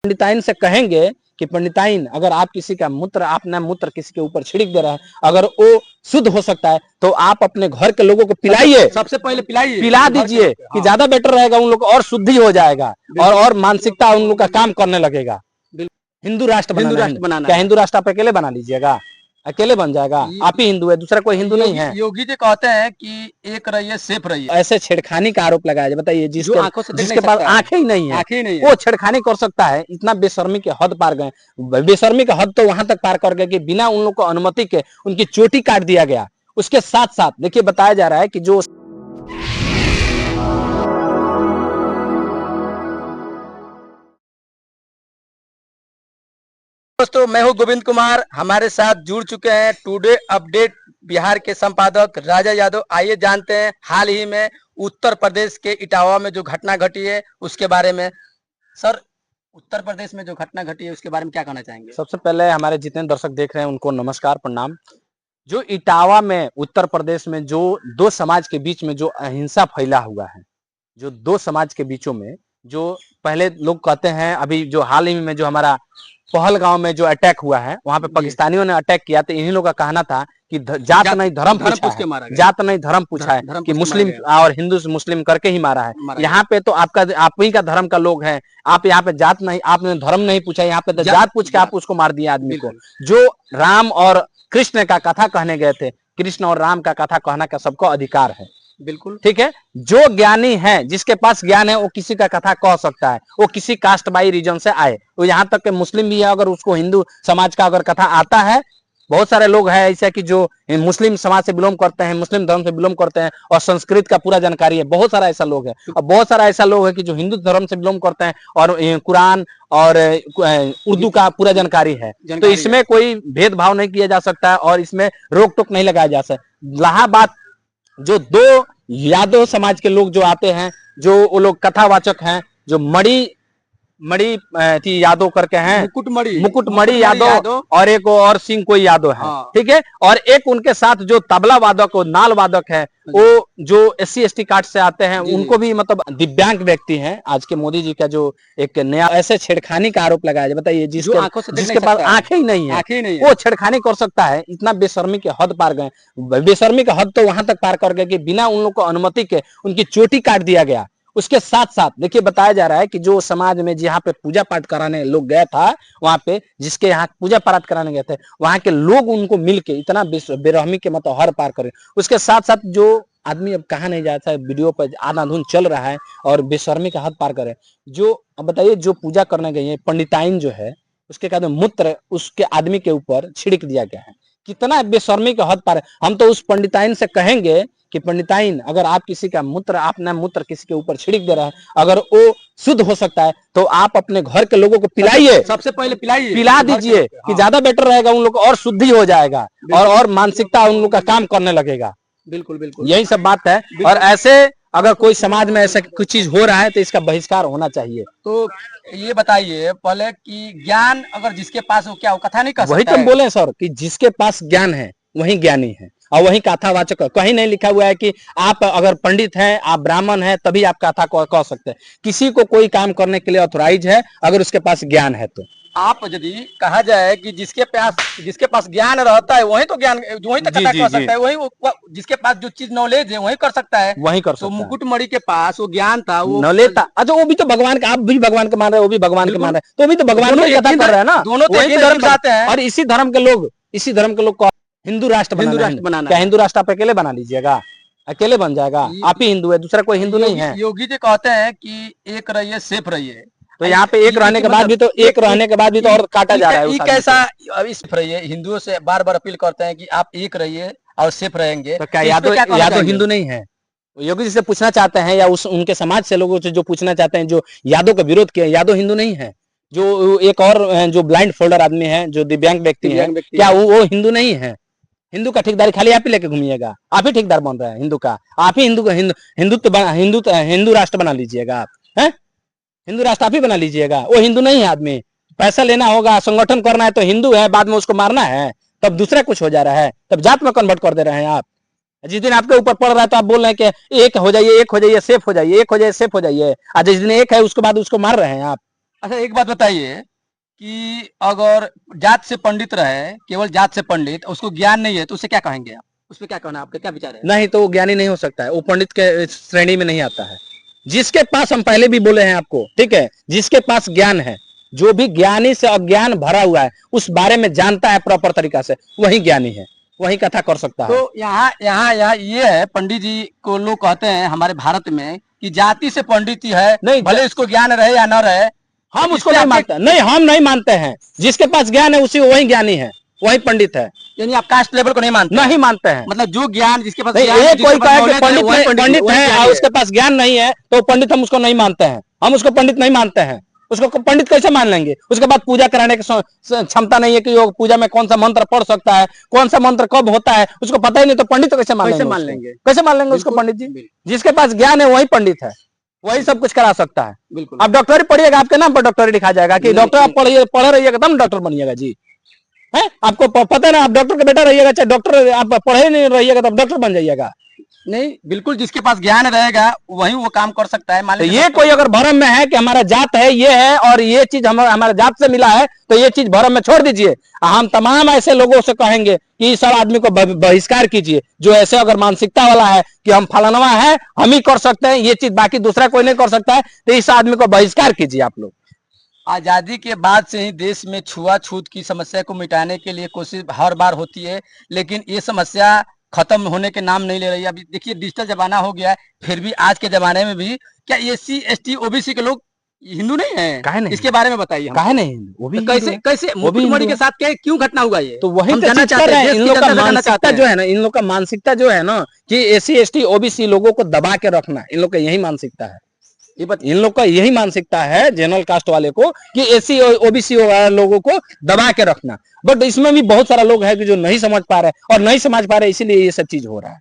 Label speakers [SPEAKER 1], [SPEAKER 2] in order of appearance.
[SPEAKER 1] पंडिताइन से कहेंगे कि पंडिताइन अगर आप किसी का मूत्र अपना मूत्र किसी के ऊपर छिड़क दे रहा है, अगर वो शुद्ध हो सकता है तो आप अपने घर के लोगों को पिलाइए,
[SPEAKER 2] सबसे पहले पिलाइए,
[SPEAKER 1] पिला दीजिए कि ज्यादा बेटर रहेगा, उन लोग और शुद्धि हो जाएगा और मानसिकता उन लोग का काम करने लगेगा। हिंदू राष्ट्र बनाना, क्या हिंदू राष्ट्र आप अकेले बना लीजिएगा? अकेले बन जाएगा। आप ही हिंदू है, दूसरा कोई हिंदू नहीं है।
[SPEAKER 2] योगी जी कहते हैं कि एक रहिए सेफ रहिए,
[SPEAKER 1] ऐसे छेड़खानी का आरोप लगाया जाए। बताइए जिसके पास आंखें ही नहीं है वो छेड़खानी कर सकता है? इतना बेशर्मी के हद पार गए। बेशर्मी का हद तो वहां तक पार कर गए कि बिना उन लोग को अनुमति के उनकी चोटी काट दिया गया। उसके साथ साथ देखिए बताया जा रहा है कि जो
[SPEAKER 2] दोस्तों, मैं हूं गोविंद कुमार। हमारे साथ जुड़ चुके हैं टुडे अपडेट बिहार के संपादक राजा यादव। आइए जानते हैं हाल ही में उत्तर प्रदेश के इटावा में जो घटना घटी है उसके बारे में। सर, उत्तर प्रदेश में जो घटना घटी है उसके बारे में क्या कहना चाहेंगे?
[SPEAKER 1] सबसे पहले हमारे जितने दर्शक देख रहे हैं उनको नमस्कार, प्रणाम। जो इटावा में उत्तर प्रदेश में जो दो समाज के बीच में जो अहिंसा फैला हुआ है, जो दो समाज के बीचों में जो पहले लोग कहते हैं, अभी जो हाल ही में जो हमारा पहलगांव में जो अटैक हुआ है वहां पे पाकिस्तानियों ने अटैक किया, तो इन्हीं लोगों का कहना था कि जात नहीं धर्म पूछा है, जात नहीं धर्म पूछा है कि मुस्लिम और हिंदू से मुस्लिम करके ही मारा है। यहाँ पे तो आप ही का धर्म का लोग हैं, आप यहाँ पे जात नहीं, आपने धर्म नहीं पूछा, यहाँ पे तो जात पूछ के आप उसको मार दिया आदमी को। जो राम और कृष्ण का कथा कहने गए थे, कृष्ण और राम का कथा कहना का सबको अधिकार है,
[SPEAKER 2] बिल्कुल
[SPEAKER 1] ठीक है। जो ज्ञानी है, जिसके पास ज्ञान है, वो किसी का कथा कह सकता है, वो किसी कास्ट बाई रीजन से आए। वो यहाँ तक के मुस्लिम भी है, अगर उसको हिंदू समाज का अगर कथा आता है, बहुत सारे लोग हैं ऐसे कि जो मुस्लिम समाज से बिलोंग करते हैं, मुस्लिम धर्म से बिलोंग करते हैं और संस्कृत का पूरा जानकारी है, बहुत सारा ऐसा लोग है। और बहुत सारा ऐसा लोग है कि जो हिंदू धर्म से बिलोंग करते हैं और कुरान और उर्दू का पूरा जानकारी है। तो इसमें कोई भेदभाव नहीं किया जा सकता और इसमें रोक टोक नहीं लगाया जा सकता। इलाहाबाद जो दो यादव समाज के लोग जो आते हैं, जो वो लोग कथावाचक हैं, जो मड़ी यादव करके हैं, मुकुटमणि यादव और एक और सिंह कोई यादव है, ठीक है। और एक उनके साथ जो तबला वादक और नाल वादक है, वो जो SC ST कार्ड से आते हैं, उनको भी मतलब दिव्यांग व्यक्ति हैं। आज के मोदी जी का जो एक नया ऐसे छेड़खानी का आरोप लगाया जाए। बताइए जिसके पास आंखें ही नहीं है वो छेड़खानी कर सकता है? इतना बेशर्मी के हद पार गए। बेशर्मी का हद तो वहां तक पार कर गए कि बिना उन लोग को अनुमति के उनकी चोटी काट दिया गया। उसके साथ साथ देखिए बताया जा रहा है कि जो समाज में जहाँ पे पूजा पाठ कराने लोग गया था, वहां पे जिसके यहाँ पूजा पाठ कराने गए थे, वहां के लोग उनको मिलके इतना बेरहमी के मतलब हर पार करे। उसके साथ साथ जो आदमी अब कहा नहीं जाता है, वीडियो पर आधाधुन चल रहा है और बेशर्मी का हद पार करे। जो अब बताइए जो पूजा करने गई है पंडिताइन जो है, उसके कहते मूत्र उसके आदमी के ऊपर छिड़क दिया गया है। कितना बेशर्मी का हद पार है। हम तो उस पंडिताइन से कहेंगे कि पंडिताइन अगर आप किसी का मूत्र अपना मूत्र किसी के ऊपर छिड़क दे रहा है, अगर वो शुद्ध हो सकता है तो आप अपने घर के लोगों को पिलाइए,
[SPEAKER 2] सबसे पहले पिलाइए,
[SPEAKER 1] पिला दीजिए कि ज्यादा बेटर रहेगा, उन लोग और शुद्धि हो जाएगा और मानसिकता उन लोग का काम करने लगेगा।
[SPEAKER 2] बिल्कुल बिल्कुल,
[SPEAKER 1] यही सब बात है। और ऐसे अगर कोई समाज में ऐसा कुछ चीज हो रहा है तो इसका बहिष्कार होना चाहिए।
[SPEAKER 2] तो ये बताइए पहले कि ज्ञान अगर जिसके पास हो, क्या वो कथा नहीं कर सकता?
[SPEAKER 1] वही तो हम बोले सर कि जिसके पास ज्ञान है वही ज्ञानी है और वही कथावाचक है। कहीं नहीं लिखा हुआ है कि आप अगर पंडित हैं, आप ब्राह्मण हैं तभी आप कथा कह सकते हैं। किसी को कोई काम करने के लिए ऑथोराइज है अगर उसके पास ज्ञान है। तो
[SPEAKER 2] आप यदि कहा जाए कि जिसके पास ज्ञान रहता है वही तो ज्ञान वही तो कथा कर सकता है, वही जिसके पास जो चीज नॉलेज है वही कर सकता है,
[SPEAKER 1] वही कर सकता
[SPEAKER 2] है। तो मुकुटमणि के पास वो ज्ञान था, वो
[SPEAKER 1] नॉलेज था। अच्छा, वो भी तो भगवान का, आप भी भगवान के मान रहे हैं, वो भी भगवान के मान रहे हैं, तो भी तो भगवान की कथा कर रहे हैं ना।
[SPEAKER 2] दोनों तो एक धर्म से आते हैं
[SPEAKER 1] और इसी धर्म के लोग को हिंदू राष्ट्र बनाना। क्या हिंदू राष्ट्र आप अकेले बना लीजिएगा? अकेले बन जाएगा। आप ही हिंदू है, दूसरा कोई हिंदू नहीं है।
[SPEAKER 2] योगी जी कहते हैं कि एक रहिए सेफ रहिए,
[SPEAKER 1] तो यहाँ पे एक रहने के बाद भी तो और काटा जा रहा है।
[SPEAKER 2] कैसा इस रहिए, हिंदुओं से बार बार अपील करते हैं कि आप एक रहिए और सेफ रहेंगे।
[SPEAKER 1] तो क्या यादव हिंदू नहीं है? योगी जी से पूछना चाहते हैं या उनके समाज से लोगों से जो पूछना चाहते हैं, जो यादव का विरोध किया, यादव हिंदू नहीं है? जो एक और जो ब्लाइंड फोल्डर आदमी है, जो दिव्यांग व्यक्ति है, क्या वो हिंदू नहीं है? हिंदू का ठेकेदारी खाली आप ही लेके घूमिएगा, आप ही ठेकेदार बन रहे हैं हिंदू का। आप ही हिंदू राष्ट्र बना लीजिएगा आप, है हिंदू राष्ट्र आप ही बना लीजिएगा। वो हिंदू नहीं है आदमी। पैसा लेना होगा, संगठन करना है तो हिंदू है, बाद में उसको मारना है, तब दूसरा कुछ हो जा रहा है, तब जात में कन्वर्ट कर दे रहे हैं आप। जिस दिन आपके ऊपर पड़ रहा है तो आप बोल रहे हैं कि एक हो जाइए, सेफ हो जाइए, एक हो जाइए, सेफ हो जाइए। आज जिस दिन एक है उसके बाद उसको मार रहे हैं आप।
[SPEAKER 2] अच्छा एक बात बताइए कि अगर जात से पंडित रहे, केवल जात से पंडित, उसको ज्ञान नहीं है तो उसे क्या कहेंगे आप? उस पर क्या कहना है? आपका क्या विचार है?
[SPEAKER 1] नहीं तो वो ज्ञानी नहीं हो सकता है, वो पंडित के श्रेणी में नहीं आता है। जिसके पास, हम पहले भी बोले हैं आपको, ठीक है, जिसके पास ज्ञान है, जो भी ज्ञानी से अज्ञान भरा हुआ है, उस बारे में जानता है प्रॉपर तरीका से, वही ज्ञानी है, वही कथा कर सकता है।
[SPEAKER 2] तो यहाँ यहाँ यहाँ ये है, पंडित जी को लोग कहते हैं हमारे भारत में कि जाति से पंडित ही है,
[SPEAKER 1] नहीं,
[SPEAKER 2] भले इसको ज्ञान रहे या न रहे,
[SPEAKER 1] हम
[SPEAKER 2] तो
[SPEAKER 1] उसको
[SPEAKER 2] इससे
[SPEAKER 1] नहीं
[SPEAKER 2] आपके-
[SPEAKER 1] मानते, नहीं हम नहीं मानते हैं। जिसके पास ज्ञान है उसी वही ज्ञानी है, वही पंडित है।
[SPEAKER 2] यानी आप कास्ट लेवल को नहीं मानते?
[SPEAKER 1] नहीं मानते हैं।
[SPEAKER 2] मतलब जो ज्ञान जिसके पास
[SPEAKER 1] नहीं,
[SPEAKER 2] ज्ञान
[SPEAKER 1] ये
[SPEAKER 2] है, जिसके
[SPEAKER 1] कोई
[SPEAKER 2] पास
[SPEAKER 1] कहे कि
[SPEAKER 2] knowledge है,
[SPEAKER 1] पंडित
[SPEAKER 2] वही
[SPEAKER 1] पंडित
[SPEAKER 2] वही
[SPEAKER 1] है
[SPEAKER 2] ज्ञानी
[SPEAKER 1] और उसके पास ज्ञान नहीं है तो पंडित हम उसको नहीं मानते हैं। हम उसको पंडित नहीं मानते हैं। उसको पंडित कैसे मान लेंगे? उसके बाद पूजा कराने की क्षमता नहीं है कि वो पूजा में कौन सा मंत्र पढ़ सकता है, कौन सा मंत्र कब होता है, उसको पता ही नहीं, तो पंडित कैसे मान
[SPEAKER 2] कैसे
[SPEAKER 1] लेंगे?
[SPEAKER 2] मान
[SPEAKER 1] उसको?
[SPEAKER 2] लेंगे?
[SPEAKER 1] कैसे मान लेंगे उसको पंडित जी? जिसके पास ज्ञान है वही पंडित है, वही सब कुछ करा सकता है।
[SPEAKER 2] बिल्कुल।
[SPEAKER 1] आप डॉक्टरी पढ़िएगा, आपके नाम पर डॉक्टरी लिखा जाएगा कि
[SPEAKER 2] नहीं,
[SPEAKER 1] डॉक्टर आप पढ़े रहिएगा तब डॉक्टर बनिएगा जी। है आपको पता है ना, आप डॉक्टर का बेटा रहिएगा, चाहे डॉक्टर आप पढ़े नहीं रहिएगा तब डॉक्टर बन जाइएगा।
[SPEAKER 2] नहीं, बिल्कुल, जिसके पास ज्ञान रहेगा वही वो काम कर सकता है। मान
[SPEAKER 1] तो
[SPEAKER 2] लीजिए
[SPEAKER 1] ये कोई अगर भरम में है कि हमारा जात है, ये है और ये चीज हमारा जात से मिला है, तो ये चीज भरम में छोड़ दीजिए। हम तमाम ऐसे लोगों से कहेंगे कि इस सब आदमी को बहिष्कार कीजिए, जो ऐसे अगर मानसिकता वाला है कि हम फलानवा है, हम ही कर सकते हैं ये चीज, बाकी दूसरा कोई नहीं कर सकता है, तो इस आदमी को बहिष्कार कीजिए आप लोग।
[SPEAKER 2] आजादी के बाद से ही देश में छुआछूत की समस्या को मिटाने के लिए कोशिश हर बार होती है, लेकिन ये समस्या खत्म होने के नाम नहीं ले रही है। अभी देखिए डिजिटल जमाना हो गया है, फिर भी आज के जमाने में भी क्या SC ST OBC के लोग हिंदू नहीं है?
[SPEAKER 1] काहे नहीं?
[SPEAKER 2] इसके बारे में बताइए हम।
[SPEAKER 1] काहे नहीं? वो भी
[SPEAKER 2] तो कैसे कैसे मुकुट मणि के साथ क्या क्यों घटना हुआ ये?
[SPEAKER 1] तो वही
[SPEAKER 2] हम
[SPEAKER 1] तो
[SPEAKER 2] जानना
[SPEAKER 1] चीज कर
[SPEAKER 2] चाहते
[SPEAKER 1] रहे
[SPEAKER 2] हैं,
[SPEAKER 1] हैं।
[SPEAKER 2] देश
[SPEAKER 1] इन
[SPEAKER 2] की
[SPEAKER 1] लोग का
[SPEAKER 2] जनता से जानना
[SPEAKER 1] मानसिकता
[SPEAKER 2] चाहते
[SPEAKER 1] जो
[SPEAKER 2] हैं।
[SPEAKER 1] है ना, इन लोग का मानसिकता जो है ना कि SC ST OBC लोगों को दबा के रखना, इन लोग का यही मानसिकता है। इन लोग का यही मानसिकता है जनरल कास्ट वाले को कि SC OBC लोगों को दबा के रखना। बट इसमें भी बहुत सारा लोग है कि जो नहीं समझ पा रहे और नहीं समझ पा रहे, इसीलिए ये सब चीज हो रहा है।